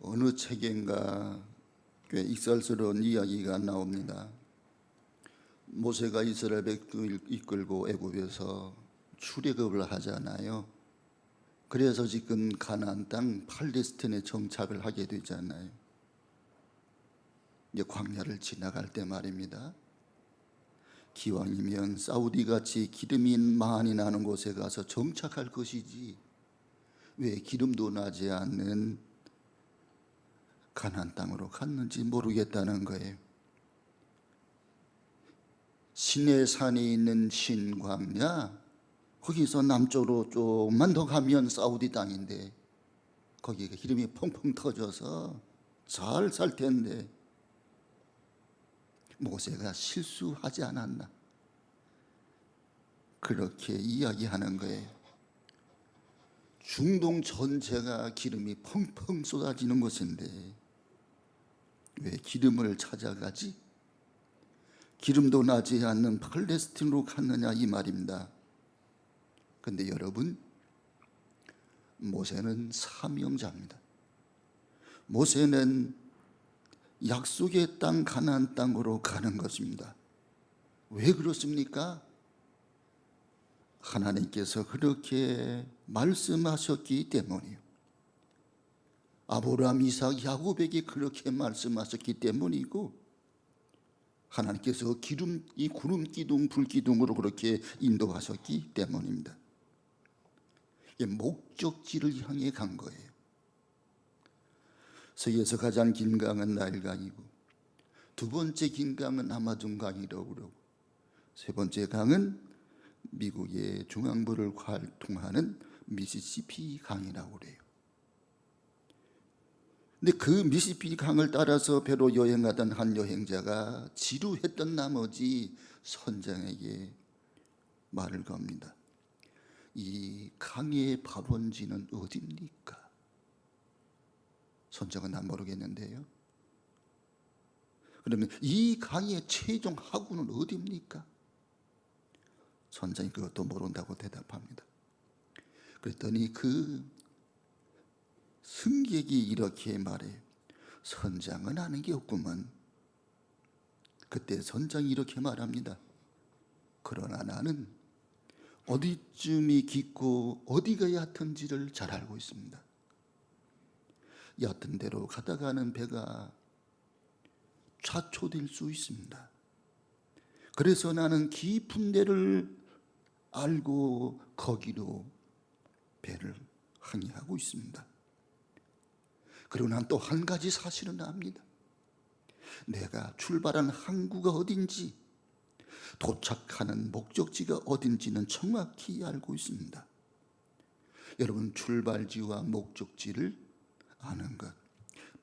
어느 책인가 꽤 익살스러운 이야기가 나옵니다. 모세가 이스라엘 백성을 이끌고 애굽에서 출애굽을 하잖아요. 그래서 지금 가나안 땅 팔레스틴에 정착을 하게 되잖아요. 이제 광야를 지나갈 때 말입니다. 기왕이면 사우디같이 기름이 많이 나는 곳에 가서 정착할 것이지 왜 기름도 나지 않는 가나안 땅으로 갔는지 모르겠다는 거예요. 시내산에 있는 신광야, 거기서 남쪽으로 조금만 더 가면 사우디 땅인데 거기가 기름이 펑펑 터져서 잘 살 텐데 모세가 실수하지 않았나, 그렇게 이야기하는 거예요. 중동 전체가 기름이 펑펑 쏟아지는 곳인데 왜 기름을 찾아가지? 기름도 나지 않는 팔레스틴으로 갔느냐, 이 말입니다. 근데 여러분, 모세는 사명자입니다. 모세는 약속의 땅 가나안 땅으로 가는 것입니다. 왜 그렇습니까? 하나님께서 그렇게 말씀하셨기 때문이요. 아브라함, 이삭, 야곱에게 그렇게 말씀하셨기 때문이고, 하나님께서 이 구름 기둥, 불 기둥으로 그렇게 인도하셨기 때문입니다. 목적지를 향해 간 거예요. 세계에서 가장 긴 강은 나일강이고, 두 번째 긴 강은 아마존강이라고 그러고, 세 번째 강은 미국의 중앙부를 통하는 미시시피 강이라고 그래요. 근데 그 미시시피 강을 따라서 배로 여행하던 한 여행자가 지루했던 나머지 선장에게 말을 겁니다. 이 강의 발원지는 어디입니까? 선장은 난 모르겠는데요. 그러면 이 강의 최종 하구는 어디입니까? 선장이 그것도 모른다고 대답합니다. 그랬더니 그 승객이 이렇게 말해요. 선장은 아는 게 없구먼. 그때 선장이 이렇게 말합니다. 그러나 나는 어디쯤이 깊고 어디가 얕은지를 잘 알고 있습니다. 얕은 데로 가다가는 배가 좌초될 수 있습니다. 그래서 나는 깊은 데를 알고 거기로 배를 항해하고 있습니다. 그리고 난 또 한 가지 사실은 압니다. 내가 출발한 항구가 어딘지, 도착하는 목적지가 어딘지는 정확히 알고 있습니다. 여러분, 출발지와 목적지를 아는 것,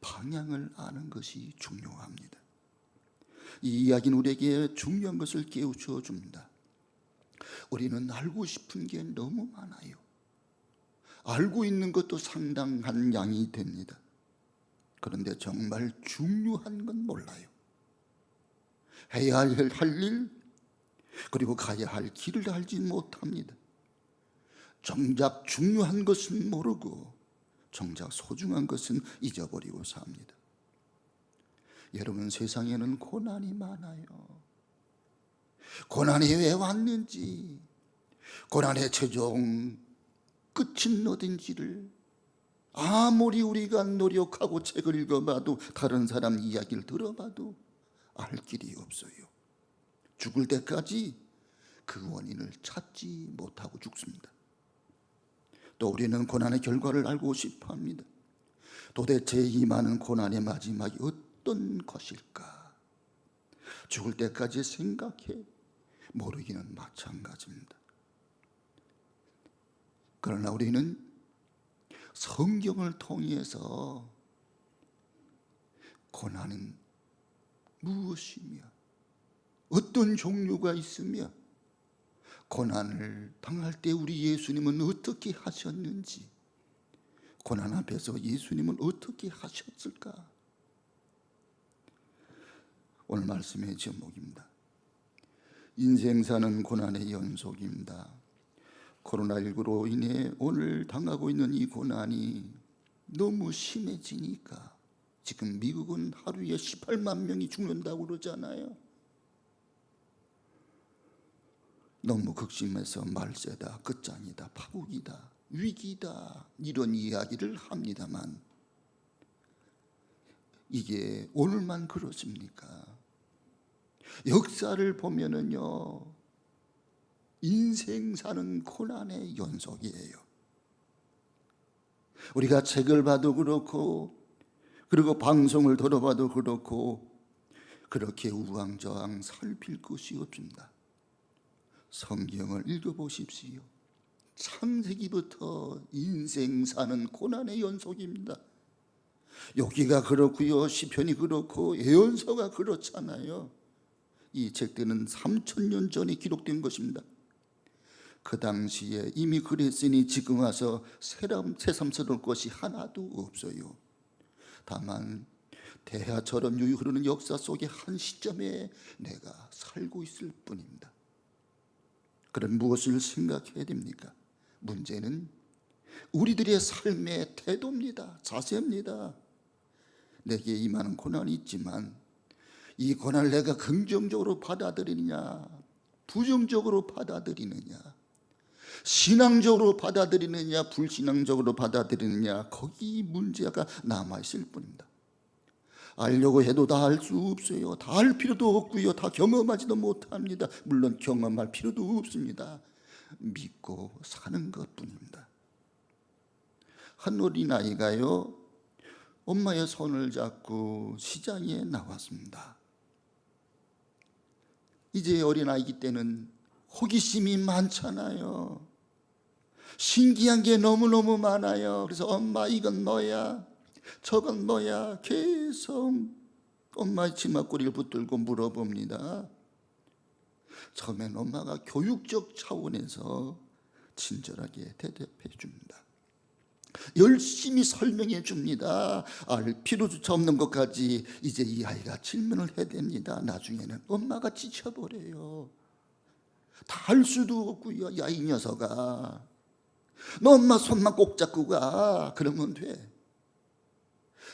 방향을 아는 것이 중요합니다. 이 이야기는 우리에게 중요한 것을 깨우쳐 줍니다. 우리는 알고 싶은 게 너무 많아요. 알고 있는 것도 상당한 양이 됩니다. 그런데 정말 중요한 건 몰라요. 해야 할 일, 그리고 가야 할 길을 알지 못합니다. 정작 중요한 것은 모르고 정작 소중한 것은 잊어버리고 삽니다. 여러분, 세상에는 고난이 많아요. 고난이 왜 왔는지, 고난의 최종 끝은 어딘지를 아무리 우리가 노력하고 책을 읽어봐도, 다른 사람 이야기를 들어봐도 알 길이 없어요. 죽을 때까지 그 원인을 찾지 못하고 죽습니다. 또 우리는 고난의 결과를 알고 싶어 합니다. 도대체 이 많은 고난의 마지막이 어떤 것일까? 죽을 때까지 생각해 모르기는 마찬가지입니다. 그러나 우리는 성경을 통해서 고난은 무엇이며 어떤 종류가 있으며 고난을 당할 때 우리 예수님은 어떻게 하셨는지, 고난 앞에서 예수님은 어떻게 하셨을까? 오늘 말씀의 제목입니다. 인생사는 고난의 연속입니다. 코로나19로 인해 오늘 당하고 있는 이 고난이 너무 심해지니까 지금 미국은 하루에 18만 명이 죽는다고 그러잖아요. 너무 극심해서 말세다, 끝장이다, 파국이다, 위기다 이런 이야기를 합니다만 이게 오늘만 그렇습니까? 역사를 보면은요, 인생 사는 고난의 연속이에요. 우리가 책을 봐도 그렇고 그리고 방송을 들어봐도 그렇고 그렇게 우왕좌왕 살필 것이 없습니다. 성경을 읽어보십시오. 창세기부터 인생 사는 고난의 연속입니다. 욥기가 그렇고요, 시편이 그렇고 예언서가 그렇잖아요. 이 책들은 3000년 전에 기록된 것입니다. 그 당시에 이미 그랬으니 지금 와서 새삼스러울 것이 하나도 없어요. 다만 대하처럼 유유 흐르는 역사 속의 한 시점에 내가 살고 있을 뿐입니다. 그럼 무엇을 생각해야 됩니까? 문제는 우리들의 삶의 태도입니다. 자세입니다. 내게 임하는 고난이 있지만 이 고난을 내가 긍정적으로 받아들이느냐, 부정적으로 받아들이느냐, 신앙적으로 받아들이느냐, 불신앙적으로 받아들이느냐, 거기 문제가 남아있을 뿐입니다. 알려고 해도 다 알 수 없어요. 다 알 필요도 없고요, 다 경험하지도 못합니다. 물론 경험할 필요도 없습니다. 믿고 사는 것뿐입니다. 한 어린아이가요, 엄마의 손을 잡고 시장에 나왔습니다. 이제 어린아이기 때는 호기심이 많잖아요. 신기한 게 너무너무 많아요. 그래서 엄마 이건 뭐야? 저건 뭐야? 계속 엄마의 치마꼬리를 붙들고 물어봅니다. 처음엔 엄마가 교육적 차원에서 친절하게 대답해 줍니다. 열심히 설명해 줍니다. 알 필요조차 없는 것까지 이제 이 아이가 질문을 해야 됩니다. 나중에는 엄마가 지쳐버려요. 다 할 수도 없고요. 야, 이 녀석아, 너 엄마 손만 꼭 잡고 가. 그러면 돼.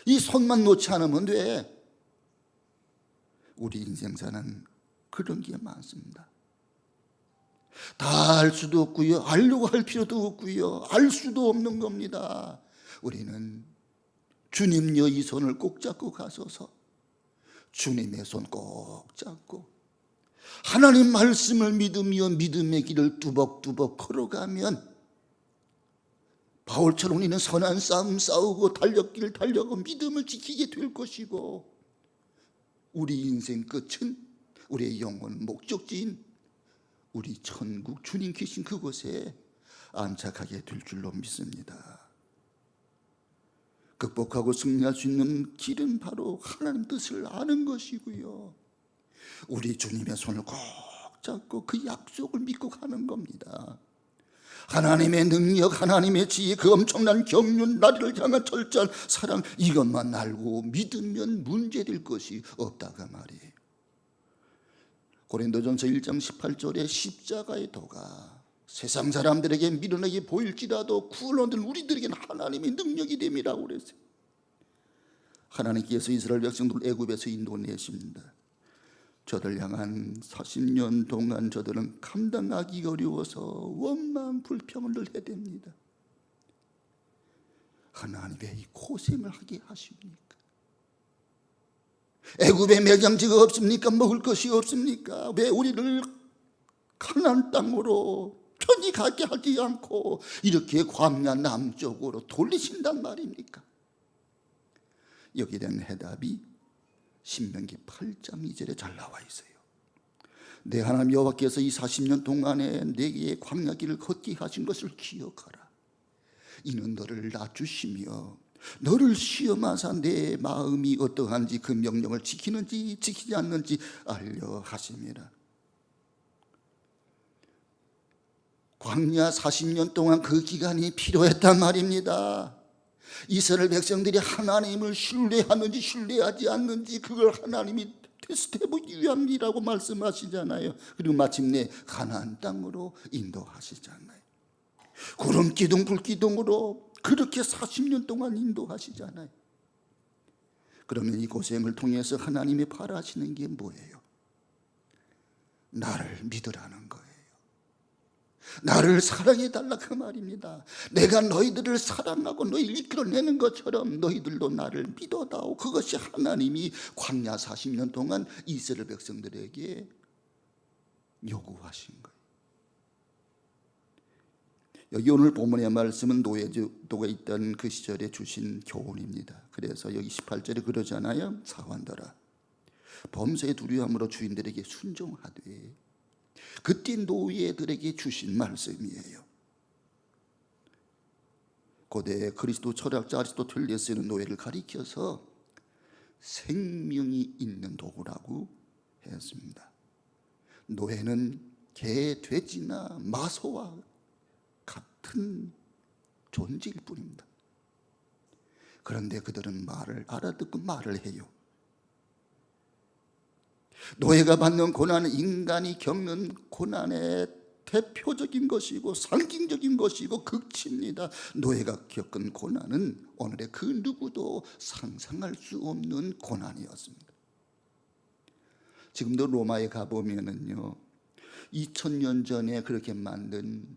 이 손만 놓지 않으면 돼. 우리 인생사는 그런 게 많습니다. 다 알 수도 없고요, 알려고 할 필요도 없고요, 알 수도 없는 겁니다. 우리는 주님여 이 손을 꼭 잡고 가소서. 주님의 손 꼭 잡고 하나님 말씀을 믿으며 믿음의 길을 뚜벅뚜벅 걸어가면 바울처럼 우리는 선한 싸움 싸우고 달렸길 달려고 믿음을 지키게 될 것이고, 우리 인생 끝은 우리의 영혼 목적지인 우리 천국 주님 계신 그곳에 안착하게 될 줄로 믿습니다. 극복하고 승리할 수 있는 길은 바로 하나님 뜻을 아는 것이고요, 우리 주님의 손을 꼭 잡고 그 약속을 믿고 가는 겁니다. 하나님의 능력, 하나님의 지혜, 그 엄청난 경륜, 나를 향한 철저한 사랑, 이것만 알고 믿으면 문제될 것이 없다가 말이에요. 고린도전서 1장 18절에 십자가의 도가 세상 사람들에게 미련하게 보일지라도 구원받은 우리들에게는 하나님의 능력이 됨이라고 그랬어요. 하나님께서 이스라엘 백성들을 애굽에서 인도내십니다. 저들 향한 40년 동안 저들은 감당하기 어려워서 원망 불평을 늘 해댑니다. 하나님 왜 이 고생을 하게 하십니까? 애굽에 매장지가 없습니까? 먹을 것이 없습니까? 왜 우리를 가나안 땅으로 편히 가게 하지 않고 이렇게 광야 남쪽으로 돌리신단 말입니까? 여기에 대한 해답이 신명기 8장 2절에 잘 나와 있어요. 내 하나님 여호와께서 이 40년 동안에 내게 광야길을 걷게 하신 것을 기억하라. 이는 너를 낮추시며 너를 시험하사 내 마음이 어떠한지 그 명령을 지키는지 지키지 않는지 알려 하심이라. 광야 40년 동안 그 기간이 필요했단 말입니다. 이스라엘 백성들이 하나님을 신뢰하는지 신뢰하지 않는지 그걸 하나님이 테스트해보기 위함이라고 말씀하시잖아요. 그리고 마침내 가나안 땅으로 인도하시잖아요. 구름 기둥 불 기둥으로 그렇게 40년 동안 인도하시잖아요. 그러면 이 고생을 통해서 하나님이 바라시는 게 뭐예요? 나를 믿으라는 거예요. 나를 사랑해달라 그 말입니다. 내가 너희들을 사랑하고 너희를 이끌어내는 것처럼 너희들도 나를 믿어다오. 그것이 하나님이 광야 40년 동안 이스라엘 백성들에게 요구하신 거예요. 여기 오늘 본문의 말씀은 노예제도가 있던 그 시절에 주신 교훈입니다. 그래서 여기 18절에 그러잖아요. 사환들아 범죄의 두려움으로 주인들에게 순종하되. 그때 노예들에게 주신 말씀이에요. 고대 그리스도 철학자 아리스토텔레스는 노예를 가리켜서 생명이 있는 도구라고 했습니다. 노예는 개, 돼지나 마소와 같은 존재일 뿐입니다. 그런데 그들은 말을 알아듣고 말을 해요. 노예가 받는 고난은 인간이 겪는 고난의 대표적인 것이고 상징적인 것이고 극치입니다. 노예가 겪은 고난은 오늘의 그 누구도 상상할 수 없는 고난이었습니다. 지금도 로마에 가보면은요, 2000년 전에 그렇게 만든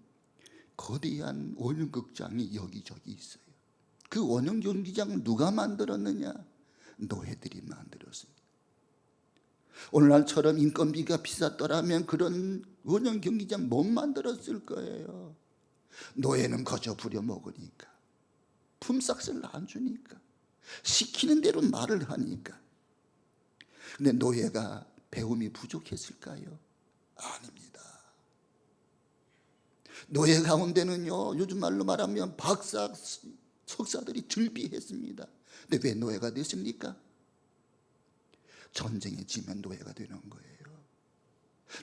거대한 원형극장이 여기저기 있어요. 그 원형 경기장을 누가 만들었느냐? 노예들이 만들었습니다. 오늘날처럼 인건비가 비쌌더라면 그런 원형 경기장 못 만들었을 거예요. 노예는 거저 부려먹으니까, 품삯을 안 주니까, 시키는 대로 말을 하니까. 근데 노예가 배움이 부족했을까요? 아닙니다. 노예 가운데는요, 요즘 말로 말하면 박사, 석사들이 즐비했습니다. 근데 왜 노예가 됐습니까? 전쟁에 지면 노예가 되는 거예요.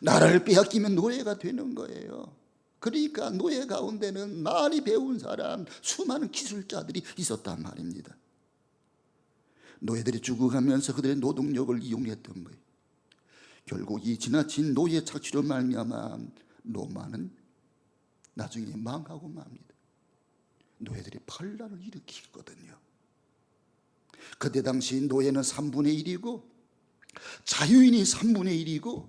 나라를 빼앗기면 노예가 되는 거예요. 그러니까 노예 가운데는 많이 배운 사람, 수많은 기술자들이 있었단 말입니다. 노예들이 죽어가면서 그들의 노동력을 이용했던 거예요. 결국 이 지나친 노예 착취로 말미암아 로마는 나중에 망하고 맙니다. 노예들이 반란을 일으키거든요. 그때 당시 노예는 3분의 1이고 자유인이 3분의 1이고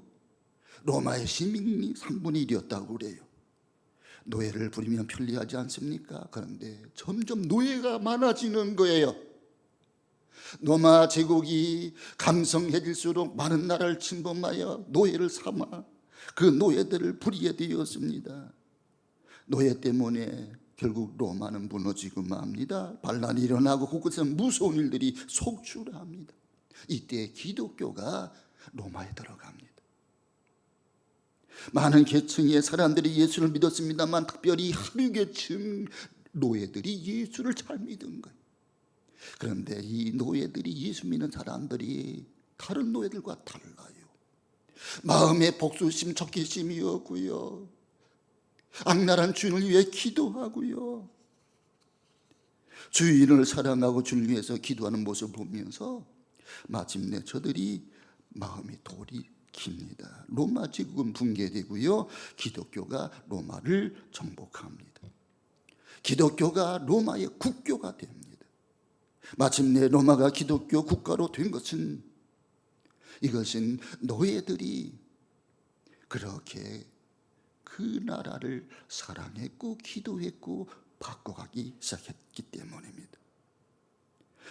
로마의 시민이 3분의 1이었다고 그래요. 노예를 부리면 편리하지 않습니까? 그런데 점점 노예가 많아지는 거예요. 로마 제국이 강성해질수록 많은 나라를 침범하여 노예를 삼아 그 노예들을 부리게 되었습니다. 노예 때문에 결국 로마는 무너지고 맙니다. 반란이 일어나고 그곳에서 무서운 일들이 속출합니다. 이때 기독교가 로마에 들어갑니다. 많은 계층의 사람들이 예수를 믿었습니다만 특별히 하류계층 노예들이 예수를 잘 믿은 거예요. 그런데 이 노예들이 예수 믿는 사람들이 다른 노예들과 달라요. 마음에 복수심, 적개심이었고요, 악랄한 주인을 위해 기도하고요, 주인을 사랑하고 주를 위해서 기도하는 모습을 보면서 마침내 저들이 마음이 돌이킵니다. 로마 제국은 붕괴되고요, 기독교가 로마를 정복합니다. 기독교가 로마의 국교가 됩니다. 마침내 로마가 기독교 국가로 된 것은, 이것은 노예들이 그렇게 그 나라를 사랑했고 기도했고 바꿔가기 시작했기 때문입니다.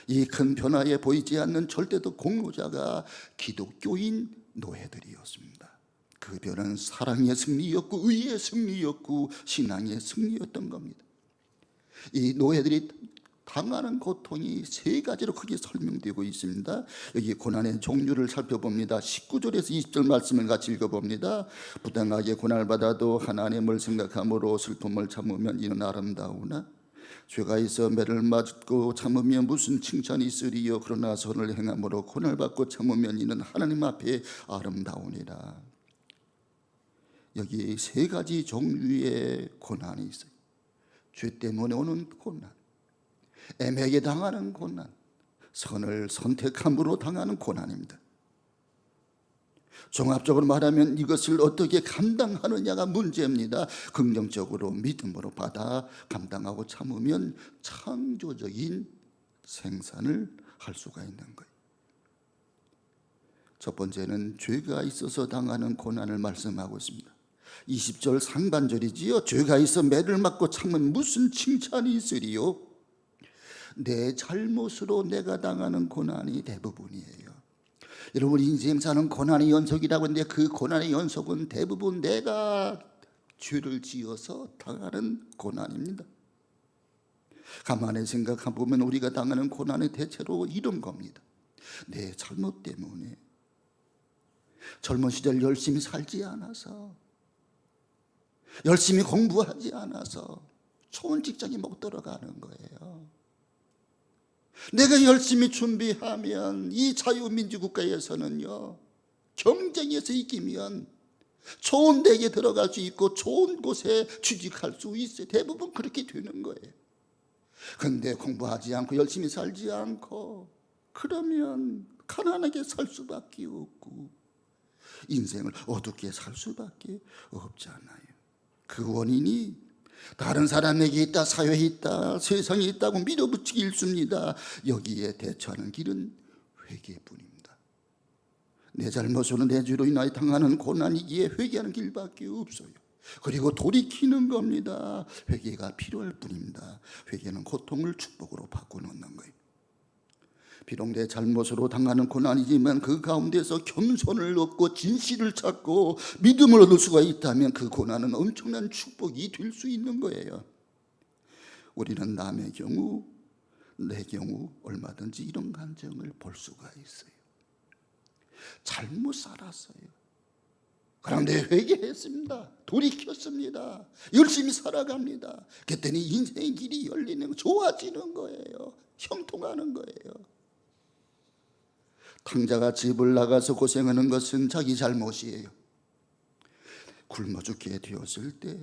이 큰 변화에 보이지 않는 절대적 공로자가 기독교인 노예들이었습니다. 그 변화는 사랑의 승리였고 의의 승리였고 신앙의 승리였던 겁니다. 이 노예들이 당하는 고통이 세 가지로 크게 설명되고 있습니다. 여기 고난의 종류를 살펴봅니다. 19절에서 20절 말씀을 같이 읽어봅니다. 부당하게 고난을 받아도 하나님을 생각함으로 슬픔을 참으면 이는 아름다우나 죄가 있어 매를 맞고 참으면 무슨 칭찬이 있으리요. 그러나 선을 행함으로 고난을 받고 참으면 이는 하나님 앞에 아름다우니라. 여기 세 가지 종류의 고난이 있어요. 죄 때문에 오는 고난, 애매하게 당하는 고난, 선을 선택함으로 당하는 고난입니다. 종합적으로 말하면 이것을 어떻게 감당하느냐가 문제입니다. 긍정적으로 믿음으로 받아 감당하고 참으면 창조적인 생산을 할 수가 있는 거예요. 첫 번째는 죄가 있어서 당하는 고난을 말씀하고 있습니다. 20절 상반절이지요. 죄가 있어 매를 맞고 참으면 무슨 칭찬이 있으리요. 내 잘못으로 내가 당하는 고난이 대부분이에요. 여러분, 인생 사는 고난의 연속이라고 하는데 그 고난의 연속은 대부분 내가 죄를 지어서 당하는 고난입니다. 가만히 생각해보면 우리가 당하는 고난은 대체로 이런 겁니다. 내 잘못 때문에 젊은 시절 열심히 살지 않아서, 열심히 공부하지 않아서 좋은 직장에 못 들어가는 거예요. 내가 열심히 준비하면 이 자유민주국가에서는요, 경쟁에서 이기면 좋은 대학에 들어갈 수 있고 좋은 곳에 취직할 수 있어요. 대부분 그렇게 되는 거예요. 그런데 공부하지 않고 열심히 살지 않고 그러면 가난하게 살 수밖에 없고 인생을 어둡게 살 수밖에 없잖아요. 그 원인이 다른 사람에게 있다, 사회에 있다, 세상에 있다고 밀어붙이기 일쑤입니다. 여기에 대처하는 길은 회개뿐입니다. 내 잘못으로 내 죄로 인하여 당하는 고난이기에 회개하는 길밖에 없어요. 그리고 돌이키는 겁니다. 회개가 필요할 뿐입니다. 회개는 고통을 축복으로 바꿔놓는 거예요. 비록 내 잘못으로 당하는 고난이지만 그 가운데서 겸손을 얻고 진실을 찾고 믿음을 얻을 수가 있다면 그 고난은 엄청난 축복이 될 수 있는 거예요. 우리는 남의 경우, 내 경우 얼마든지 이런 감정을 볼 수가 있어요. 잘못 살았어요. 그런데 회개했습니다. 돌이켰습니다. 열심히 살아갑니다. 그랬더니 인생의 길이 열리는, 좋아지는 거예요. 형통하는 거예요. 탕자가 집을 나가서 고생하는 것은 자기 잘못이에요. 굶어 죽게 되었을 때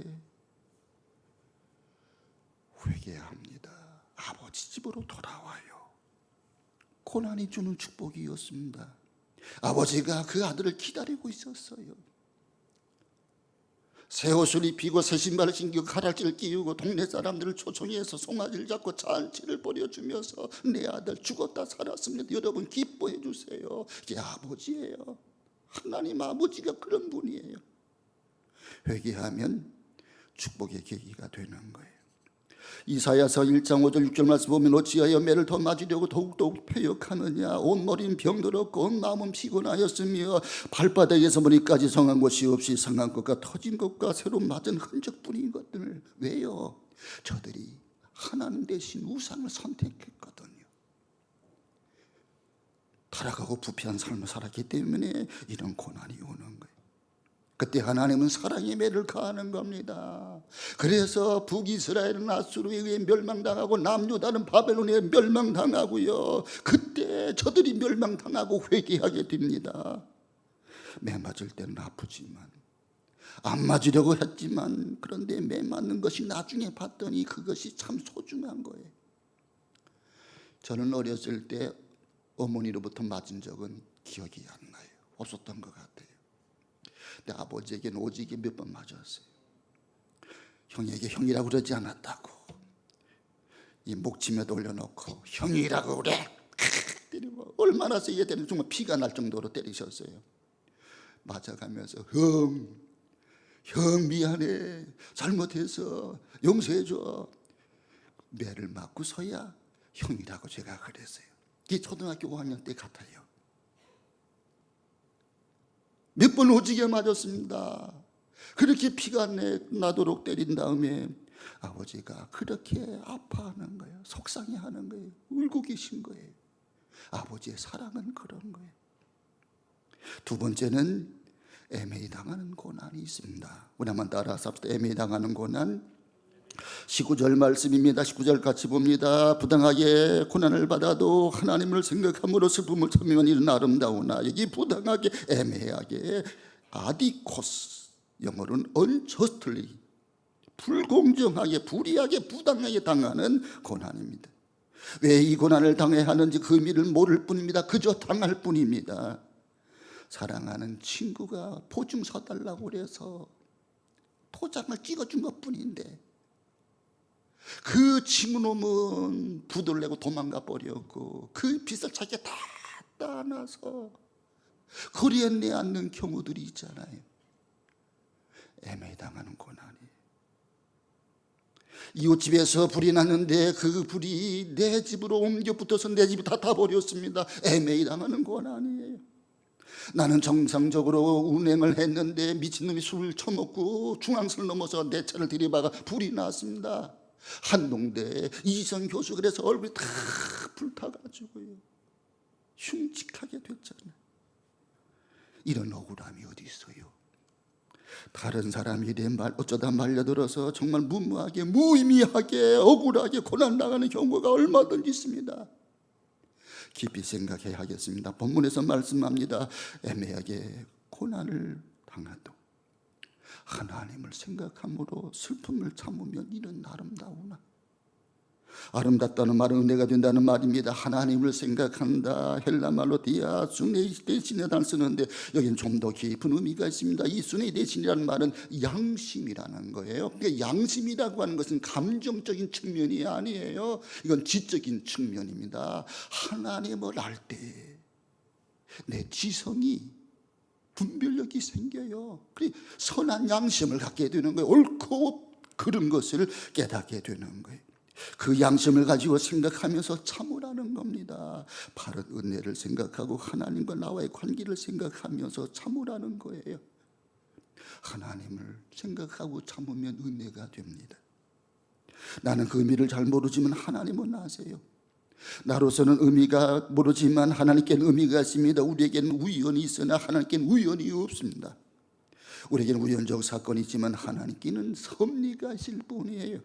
회개합니다. 아버지 집으로 돌아와요. 고난이 주는 축복이었습니다. 아버지가 그 아들을 기다리고 있었어요. 새 옷을 입히고 새 신발을 신기고 가락지를 끼우고 동네 사람들을 초청해서 송아지를 잡고 잔치를 벌여주면서 내 아들 죽었다 살았습니다. 여러분 기뻐해 주세요. 이게 아버지예요. 하나님 아버지가 그런 분이에요. 회개하면 축복의 계기가 되는 거예요. 이사야서 1장 5절 6절 말씀 보면 어찌하여 매를 더 맞으려고 더욱더욱 패역하느냐. 온 머리는 병들었고 온 마음은 피곤하였으며 발바닥에서 머리까지 성한 곳이 없이 상한 것과 터진 것과 새로 맞은 흔적뿐인 것들. 왜요? 저들이 하나님 대신 우상을 선택했거든요. 타락하고 부패한 삶을 살았기 때문에 이런 고난이 오는 거예요. 그때 하나님은 사랑의 매를 가하는 겁니다. 그래서 북이스라엘은 아수르에 의해 멸망당하고 남유다는 바벨론에 멸망당하고요. 그때 저들이 멸망당하고 회개하게 됩니다. 매 맞을 때는 아프지만, 안 맞으려고 했지만, 그런데 매 맞는 것이 나중에 봤더니 그것이 참 소중한 거예요. 저는 어렸을 때 어머니로부터 맞은 적은 기억이 안 나요. 없었던 것 같아요. 내 아버지에게는 오직에 몇 번 맞았어요. 형에게 형이라고 그러지 않았다고 이 목침에도 올려놓고 형이라고 그래 때리고, 얼마나 세게 때리면 정말 피가 날 정도로 때리셨어요. 맞아가면서 형 미안해, 잘못해서 용서해줘. 매를 맞고서야 형이라고 제가 그랬어요. 이게 초등학교 5학년 때 같아요. 몇 번 오지게 맞았습니다. 그렇게 피가 나도록 때린 다음에 아버지가 그렇게 아파하는 거예요. 속상해하는 거예요. 울고 계신 거예요. 아버지의 사랑은 그런 거예요. 두 번째는 애매히 당하는 고난이 있습니다. 우리 한번 따라서 합시다. 애매히 당하는 고난. 19절 말씀입니다. 19절 같이 봅니다. 부당하게 고난을 받아도 하나님을 생각함으로 슬픔을 참으면 이는 아름다우나. 여기 부당하게, 애매하게, 아디코스, 영어로는 unjustly, 불공정하게, 불의하게, 부당하게 당하는 고난입니다. 왜 이 고난을 당해야 하는지 그 의미를 모를 뿐입니다. 그저 당할 뿐입니다. 사랑하는 친구가 보증 서달라고 그래서 도장을 찍어준 것뿐인데 그 친구놈은 부도를 내고 도망가 버렸고 그 빚을 자기가 다 따놔서 거리에 내앉는 경우들이 있잖아요. 애매당하는 고난이. 이웃집에서 불이 났는데 그 불이 내 집으로 옮겨 붙어서 내 집이 다 타버렸습니다. 애매당하는 고난이에요. 나는 정상적으로 운행을 했는데 미친놈이 술을 처먹고 중앙선을 넘어서 내 차를 들이박아 불이 났습니다. 한동대 이지선 교수 그래서 얼굴이 다 불타가지고요 흉측하게 됐잖아요. 이런 억울함이 어디 있어요? 다른 사람이 내 말 어쩌다 말려들어서 정말 무모하게 무의미하게 억울하게 고난당하는 경우가 얼마든지 있습니다. 깊이 생각해야 하겠습니다. 본문에서 말씀합니다. 애매하게 고난을 당하도 하나님을 생각함으로 슬픔을 참으면 이는 아름다우나. 아름답다는 말은 은혜가 된다는 말입니다. 하나님을 생각한다. 헬라말로 디아수네 대신에다 쓰는데 여기는 좀 더 깊은 의미가 있습니다. 이 수네 대신이라는 말은 양심이라는 거예요. 그러니까 양심이라고 하는 것은 감정적인 측면이 아니에요. 이건 지적인 측면입니다. 하나님을 알 때 내 지성이 분별력이 생겨요. 그래 선한 양심을 갖게 되는 거예요. 옳고 그른 것을 깨닫게 되는 거예요. 그 양심을 가지고 생각하면서 참으라는 겁니다. 바른 은혜를 생각하고 하나님과 나와의 관계를 생각하면서 참으라는 거예요. 하나님을 생각하고 참으면 은혜가 됩니다. 나는 그 의미를 잘 모르지만 하나님은 아세요. 나로서는 의미가 모르지만 하나님께는 의미가 있습니다. 우리에게는 우연이 있으나 하나님께는 우연이 없습니다. 우리에게는 우연적 사건이 있지만 하나님께는 섭리가 있을 뿐이에요.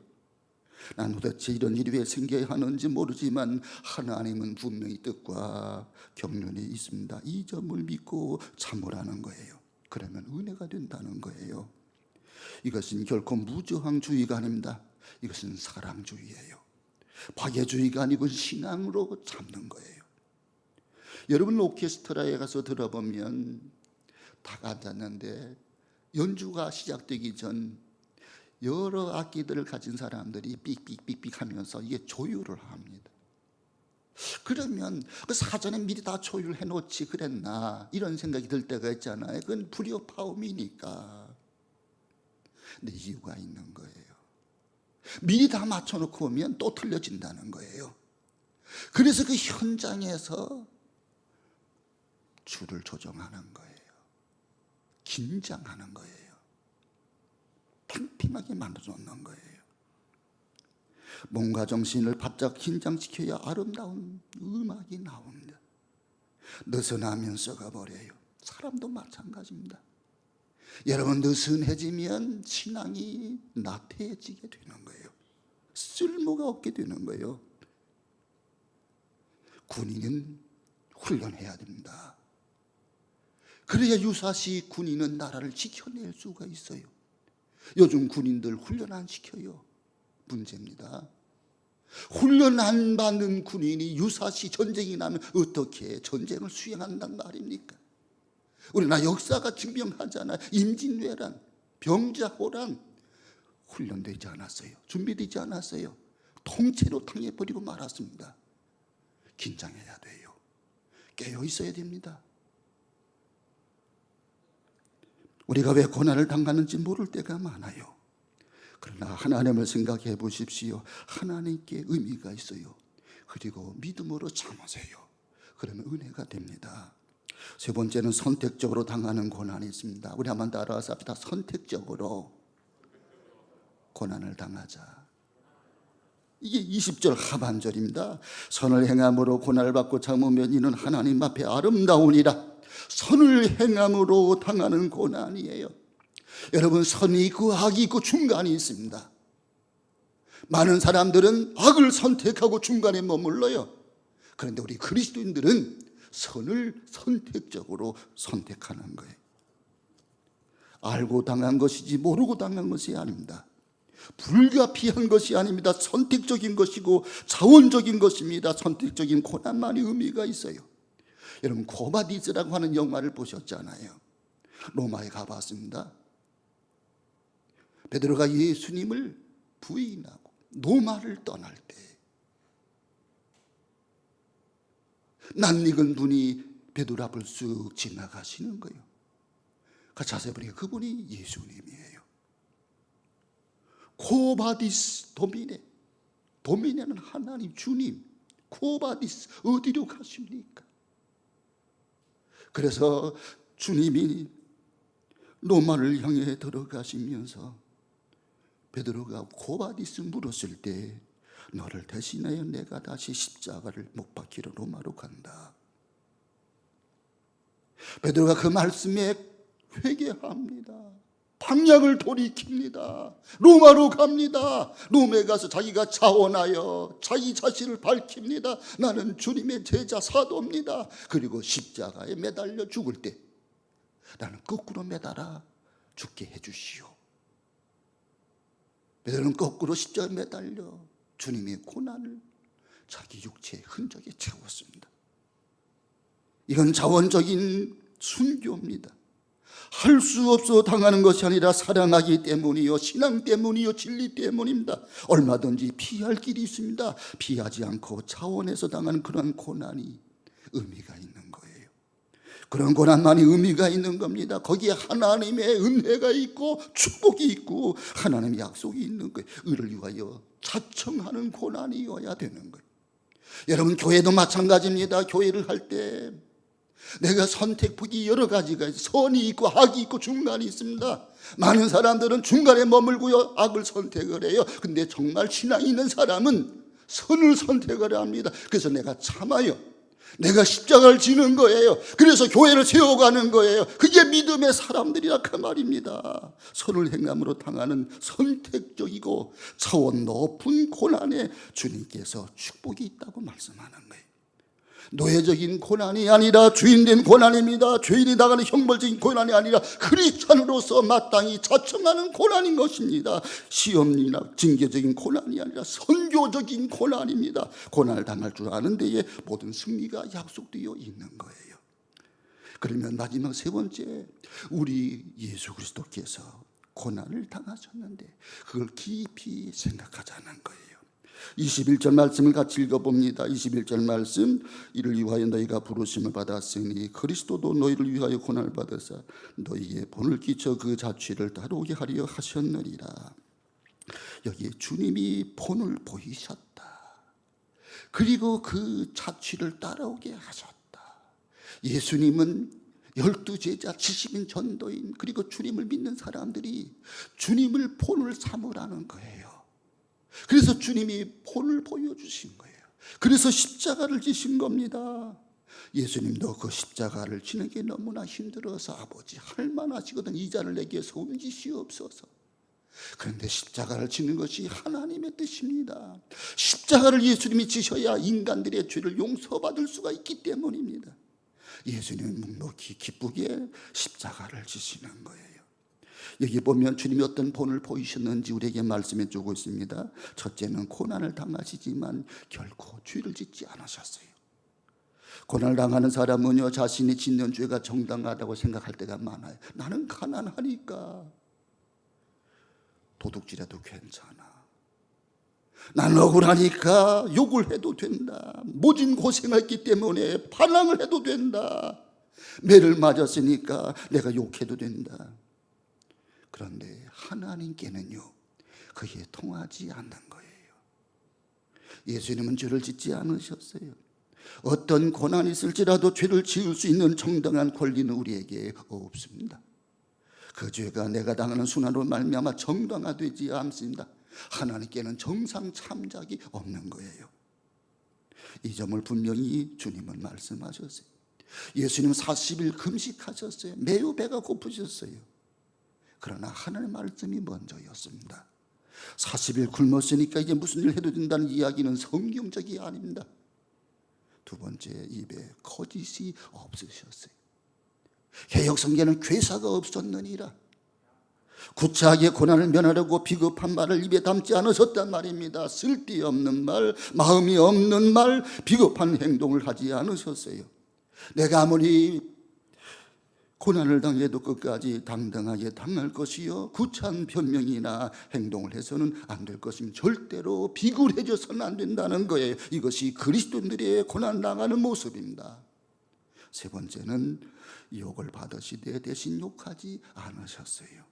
난 도대체 이런 일이 왜 생겨야 하는지 모르지만 하나님은 분명히 뜻과 경륜이 있습니다. 이 점을 믿고 참으라는 거예요. 그러면 은혜가 된다는 거예요. 이것은 결코 무저항주의가 아닙니다. 이것은 사랑주의예요. 박애주의가 아니고 신앙으로 참는 거예요. 여러분 오케스트라에 가서 들어보면 다 앉았는데 연주가 시작되기 전 여러 악기들을 가진 사람들이 삑삑삑삑 하면서 이게 조율을 합니다. 그러면 그 사전에 미리 다 조율해 놓지 그랬나 이런 생각이 들 때가 있잖아요. 그건 불협화음이니까. 근데 이유가 있는 거예요. 미리 다 맞춰놓고 오면 또 틀려진다는 거예요. 그래서 그 현장에서 줄을 조정하는 거예요. 긴장하는 거예요. 팽팽하게 만들어놓는 거예요. 몸과 정신을 바짝 긴장시켜야 아름다운 음악이 나옵니다. 느슨하면 썩어버려요. 사람도 마찬가지입니다. 여러분 느슨해지면 신앙이 나태해지게 되는 거예요. 쓸모가 없게 되는 거예요. 군인은 훈련해야 됩니다. 그래야 유사시 군인은 나라를 지켜낼 수가 있어요. 요즘 군인들 훈련 안 시켜요. 문제입니다. 훈련 안 받는 군인이 유사시 전쟁이 나면 어떻게 전쟁을 수행한단 말입니까? 우리나라 역사가 증명하잖아요. 임진왜란, 병자호란 훈련되지 않았어요. 준비되지 않았어요. 통째로 당해버리고 말았습니다. 긴장해야 돼요. 깨어 있어야 됩니다. 우리가 왜 고난을 당하는지 모를 때가 많아요. 그러나 하나님을 생각해 보십시오. 하나님께 의미가 있어요. 그리고 믿음으로 참으세요. 그러면 은혜가 됩니다. 세 번째는 선택적으로 당하는 고난이 있습니다. 우리 한번 따라서 합시다. 선택적으로 고난을 당하자. 이게 20절 하반절입니다. 선을 행함으로 고난을 받고 참으면 이는 하나님 앞에 아름다우니라. 선을 행함으로 당하는 고난이에요. 여러분 선이 있고 악이 있고 중간이 있습니다. 많은 사람들은 악을 선택하고 중간에 머물러요. 그런데 우리 그리스도인들은 선을 선택적으로 선택하는 거예요. 알고 당한 것이지 모르고 당한 것이 아닙니다. 불가피한 것이 아닙니다. 선택적인 것이고 자원적인 것입니다. 선택적인 고난만이 의미가 있어요. 여러분 코바디스라고 하는 영화를 보셨잖아요. 로마에 가봤습니다. 베드로가 예수님을 부인하고 로마를 떠날 때 낯익은 분이 베드로 앞을 쑥 지나가시는 거예요. 자세히 보니까 그분이 예수님이에요. 코바디스 도미네. 도미네는 하나님 주님. 코바디스 어디로 가십니까? 그래서 주님이 로마를 향해 들어가시면서 베드로가 코바디스 물었을 때 너를 대신하여 내가 다시 십자가를 못 박히러 로마로 간다. 베드로가 그 말씀에 회개합니다. 방향을 돌이킵니다. 로마로 갑니다. 로마에 가서 자기가 자원하여 자기 자신을 밝힙니다. 나는 주님의 제자 사도입니다. 그리고 십자가에 매달려 죽을 때 나는 거꾸로 매달아 죽게 해주시오. 베드로는 거꾸로 십자가에 매달려 주님의 고난을 자기 육체의 흔적에 채웠습니다. 이건 자원적인 순교입니다. 할 수 없어 당하는 것이 아니라 사랑하기 때문이요, 신앙 때문이요, 진리 때문입니다. 얼마든지 피할 길이 있습니다. 피하지 않고 차원에서 당하는 그런 고난이 의미가 있는 거예요. 그런 고난만이 의미가 있는 겁니다. 거기에 하나님의 은혜가 있고 축복이 있고 하나님의 약속이 있는 거예요. 의를 위하여 자청하는 고난이어야 되는 거예요. 여러분 교회도 마찬가지입니다. 교회를 할 때 내가 선택폭이 여러 가지가 있어요. 선이 있고 악이 있고 중간이 있습니다. 많은 사람들은 중간에 머물고요 악을 선택을 해요. 근데 정말 신앙이 있는 사람은 선을 선택을 합니다. 그래서 내가 참아요. 내가 십자가를 지는 거예요. 그래서 교회를 세워가는 거예요. 그게 믿음의 사람들이라 그 말입니다. 선을 행함으로 당하는 선택적이고 차원 높은 고난에 주님께서 축복이 있다고 말씀하는 거예요. 노예적인 고난이 아니라 주인된 고난입니다. 죄인이 당하는 형벌적인 고난이 아니라 크리스찬으로서 마땅히 자청하는 고난인 것입니다. 시험이나 징계적인 고난이 아니라 선교적인 고난입니다. 고난을 당할 줄 아는 데에 모든 승리가 약속되어 있는 거예요. 그러면 마지막 세 번째, 우리 예수 그리스도께서 고난을 당하셨는데 그걸 깊이 생각하자는 거예요. 21절 말씀을 같이 읽어봅니다. 21절 말씀, 이를 위하여 너희가 부르심을 받았으니 그리스도도 너희를 위하여 고난을 받으사 너희에게 본을 끼쳐 그 자취를 따르게 하려 하셨느니라. 여기에 주님이 본을 보이셨다. 그리고 그 자취를 따라오게 하셨다. 예수님은 12제자, 70인 전도인, 그리고 주님을 믿는 사람들이 주님을 본을 삼으라는 거예요. 그래서 주님이 본을 보여주신 거예요. 그래서 십자가를 지신 겁니다. 예수님도 그 십자가를 지는 게 너무나 힘들어서 아버지 할 만하시거든 이 잔을 내게서 옮기시옵소서. 그런데 십자가를 지는 것이 하나님의 뜻입니다. 십자가를 예수님이 지셔야 인간들의 죄를 용서받을 수가 있기 때문입니다. 예수님은 묵묵히 기쁘게 십자가를 지시는 거예요. 여기 보면 주님이 어떤 본을 보이셨는지 우리에게 말씀해 주고 있습니다. 첫째는 고난을 당하시지만 결코 죄를 짓지 않으셨어요. 고난을 당하는 사람은요 자신이 짓는 죄가 정당하다고 생각할 때가 많아요. 나는 가난하니까 도둑질해도 괜찮아. 나는 억울하니까 욕을 해도 된다. 모진 고생했기 때문에 반항을 해도 된다. 매를 맞았으니까 내가 욕해도 된다. 그런데 하나님께는요 그게 통하지 않는 거예요. 예수님은 죄를 짓지 않으셨어요. 어떤 고난이 있을지라도 죄를 지을 수 있는 정당한 권리는 우리에게 없습니다. 그 죄가 내가 당하는 순환으로 말미암아 정당화되지 않습니다. 하나님께는 정상 참작이 없는 거예요. 이 점을 분명히 주님은 말씀하셨어요. 예수님 40일 금식하셨어요. 매우 배가 고프셨어요. 그러나 하나님의 말씀이 먼저였습니다. 40일 굶었으니까 이제 무슨 일 해도 된다는 이야기는 성경적이 아닙니다. 두 번째, 입에 거짓이 없으셨어요. 개역성경에는 괴사가 없었느니라. 구차하게 고난을 면하려고 비겁한 말을 입에 담지 않으셨단 말입니다. 쓸데없는 말, 마음이 없는 말, 비겁한 행동을 하지 않으셨어요. 내가 아무리 고난을 당해도 끝까지 당당하게 당할 것이요, 구차한 변명이나 행동을 해서는 안 될 것이며 절대로 비굴해져서는 안 된다는 거예요. 이것이 그리스도인들의 고난 당하는 모습입니다. 세 번째는 욕을 받으시되 대신 욕하지 않으셨어요.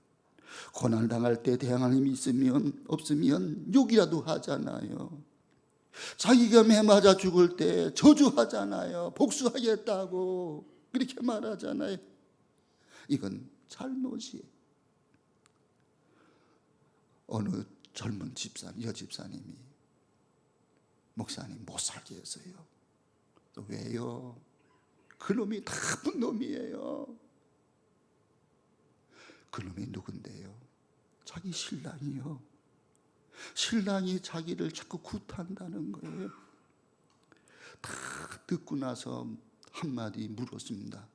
고난 당할 때 대항할 힘이 있으면 없으면 욕이라도 하잖아요. 자기가 매 맞아 죽을 때 저주하잖아요. 복수하겠다고 그렇게 말하잖아요. 이건 잘못이에요. 어느 젊은 여집사님이 목사님 못 살게 했어요. 왜요? 그놈이 나쁜 놈이에요. 그놈이 누군데요? 자기 신랑이요. 신랑이 자기를 자꾸 굿한다는 거예요. 다 듣고 나서 한마디 물었습니다.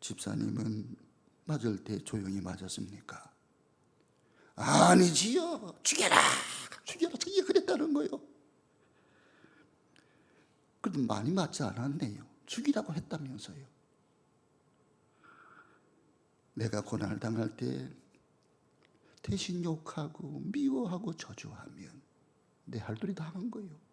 집사님은 맞을 때 조용히 맞았습니까? 아니지요. 죽여라 자기가 그랬다는 거예요. 그래도 많이 맞지 않았네요. 죽이라고 했다면서요. 내가 고난을 당할 때 대신 욕하고 미워하고 저주하면 내 할 도리 다 한 거예요.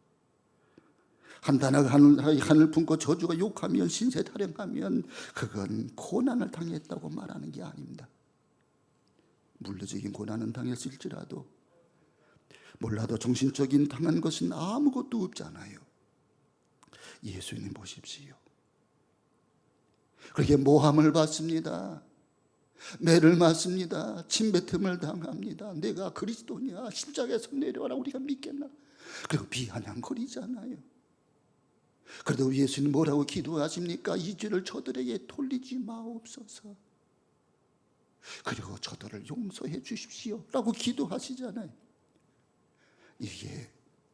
한단하게 한을 품고 저주가 욕하면 신세 타령하면 그건 고난을 당했다고 말하는 게 아닙니다. 물리적인 고난은 당했을지라도 몰라도 정신적인 당한 것은 아무것도 없잖아요. 예수님 보십시오. 그렇게 모함을 받습니다. 매를 맞습니다. 침뱉음을 당합니다. 내가 그리스도냐, 십자가에서 내려와라 우리가 믿겠나. 그리고 비아냥거리잖아요. 그래도 예수님 뭐라고 기도하십니까? 이 죄를 저들에게 돌리지 마옵소서. 그리고 저들을 용서해 주십시오 라고 기도하시잖아요. 이게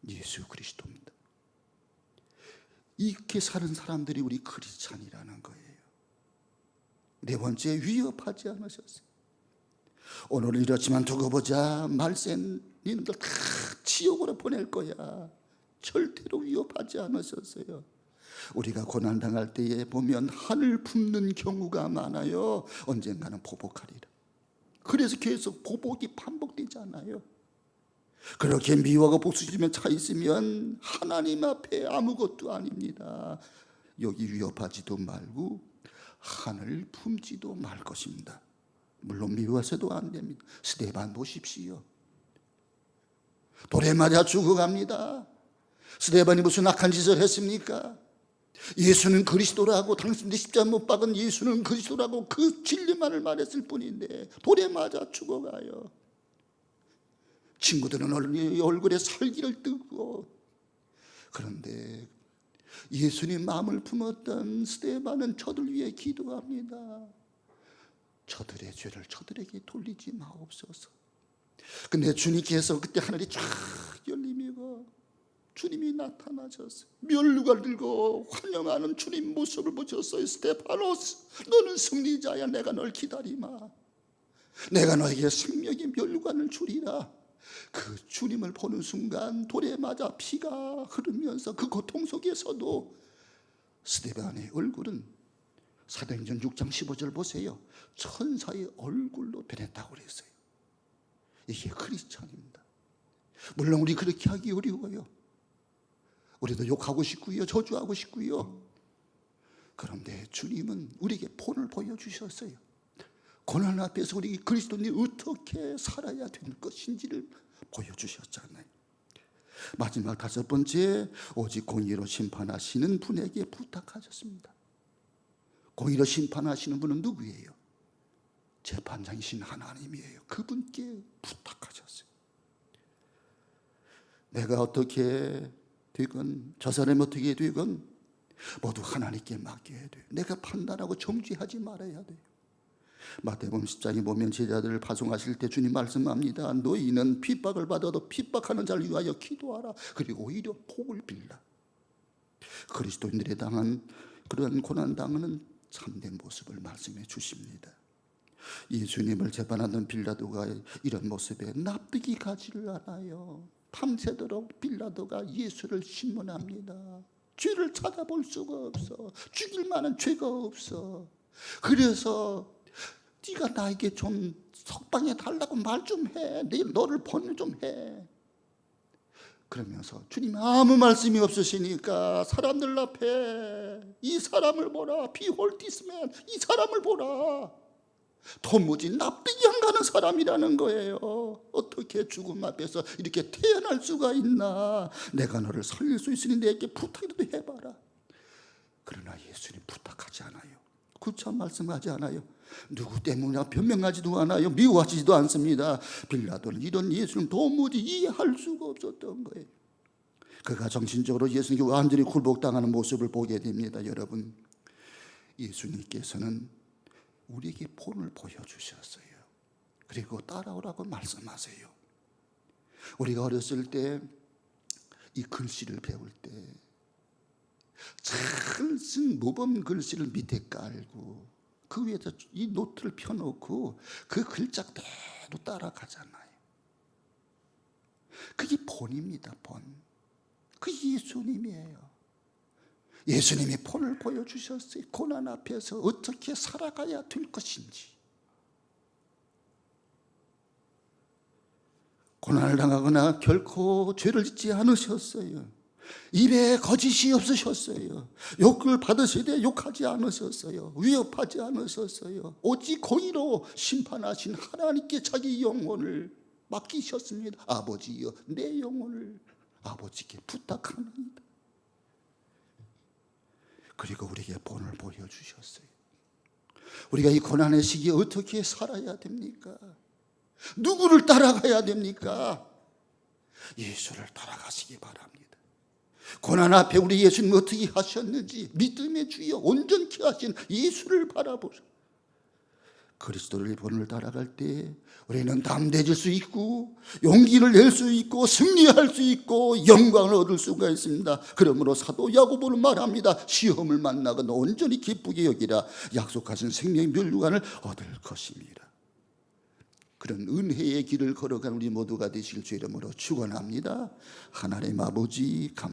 예수 그리스도입니다. 이렇게 사는 사람들이 우리 크리스찬이라는 거예요. 네 번째, 위협하지 않으셨어요. 오늘은 이렇지만 두고 보자, 말센 니들 다 지옥으로 보낼 거야. 절대로 위협하지 않으셨어요. 우리가 고난당할 때에 보면 한을 품는 경우가 많아요. 언젠가는 보복하리라. 그래서 계속 보복이 반복되잖아요. 그렇게 미워하고 복수심에 차 있으면 하나님 앞에 아무것도 아닙니다. 여기 위협하지도 말고 한을 품지도 말 것입니다. 물론 미워서도 안 됩니다. 스데반 보십시오. 돌에 맞아 죽어갑니다. 스데반이 무슨 악한 짓을 했습니까? 예수는 그리스도라고, 당신들이 십자가 못 박은 예수는 그리스도라고 그 진리만을 말했을 뿐인데 돌에 맞아 죽어가요. 친구들은 얼굴에 살기를 뜨고. 그런데 예수님 마음을 품었던 스데반은 저들 위해 기도합니다. 저들의 죄를 저들에게 돌리지 마옵소서. 근데 주님께서 그때 하늘이 쫙 열리며 주님이 나타나셨어요. 면류관을 들고 환영하는 주님 모습을 보셨어요. 스테파노스, 너는 승리자야. 내가 널 기다리마. 내가 너에게 생명의 면류관을 주리라. 그 주님을 보는 순간 돌에 맞아 피가 흐르면서 그 고통 속에서도 스데반의 얼굴은 사도행전 6장 15절 보세요. 천사의 얼굴로 변했다고 그랬어요. 이게 크리스찬입니다. 물론 우리 그렇게 하기 어려워요. 우리도 욕하고 싶고요, 저주하고 싶고요. 그런데 주님은 우리에게 본을 보여주셨어요. 고난 앞에서 우리 그리스도인이 어떻게 살아야 되는 것인지를 보여주셨잖아요. 마지막 다섯 번째, 오직 공의로 심판하시는 분에게 부탁하셨습니다. 공의로 심판하시는 분은 누구예요? 재판장이신 하나님이에요. 그분께 부탁하셨어요. 내가 어떻게 되건 저 사람이 어떻게 되건 모두 하나님께 맡겨야 돼요. 내가 판단하고 정죄하지 말아야 돼요. 마태복음 10장에 보면 제자들을 파송하실 때 주님 말씀합니다. 너희는 핍박을 받아도 핍박하는 자를 위하여 기도하라. 그리고 오히려 복을 빌라. 그리스도인들에 당한 그런 고난 당하는 참된 모습을 말씀해 주십니다. 예수님을 재판하던 빌라도가 이런 모습에 납득이 가지를 않아요. 밤새도록 빌라도가 예수를 신문합니다. 죄를 찾아볼 수가 없어. 죽일 만한 죄가 없어. 그래서 네가 나에게 좀 석방해 달라고 말 좀 해. 너를 번뇌 좀 해. 그러면서 주님이 아무 말씀이 없으시니까 사람들 앞에 이 사람을 보라. Behold this man. 이 사람을 보라. 도무지 납득이 안 가는 사람이라는 거예요. 어떻게 죽음 앞에서 이렇게 태어날 수가 있나. 내가 너를 살릴 수 있으니 내게 부탁이라도 해봐라. 그러나 예수님 부탁하지 않아요. 구차 말씀하지 않아요. 누구 때문에 변명하지도 않아요. 미워하지도 않습니다. 빌라도는 이런 예수님 도무지 이해할 수가 없었던 거예요. 그가 정신적으로 예수님께 완전히 굴복당하는 모습을 보게 됩니다. 여러분, 예수님께서는 우리에게 본을 보여주셨어요. 그리고 따라오라고 말씀하세요. 우리가 어렸을 때 이 글씨를 배울 때 잘 쓴 모범 글씨를 밑에 깔고 그 위에다 이 노트를 펴놓고 그 글자 그대로 따라가잖아요. 그게 본입니다. 본. 그 예수님이에요. 예수님이 본을 보여주셨어요. 고난 앞에서 어떻게 살아가야 될 것인지. 고난을 당하거나 결코 죄를 짓지 않으셨어요. 입에 거짓이 없으셨어요. 욕을 받으실 때 욕하지 않으셨어요. 위협하지 않으셨어요. 오직 공의로 심판하신 하나님께 자기 영혼을 맡기셨습니다. 아버지여, 내 영혼을 아버지께 부탁합니다. 그리고 우리에게 본을 보여주셨어요. 우리가 이 고난의 시기에 어떻게 살아야 됩니까? 누구를 따라가야 됩니까? 예수를 따라가시기 바랍니다. 고난 앞에 우리 예수님 어떻게 하셨는지 믿음의 주여 온전케 하신 예수를 바라보라. 그리스도를 본을 따라갈 때 우리는 담대해질 수 있고 용기를 낼 수 있고 승리할 수 있고 영광을 얻을 수가 있습니다. 그러므로 사도 야고보는 말합니다. 시험을 만나거나 온전히 기쁘게 여기라. 약속하신 생명의 면류관을 얻을 것입니다. 그런 은혜의 길을 걸어간 우리 모두가 되실 주 이름으로 축원합니다. 하나님 아버지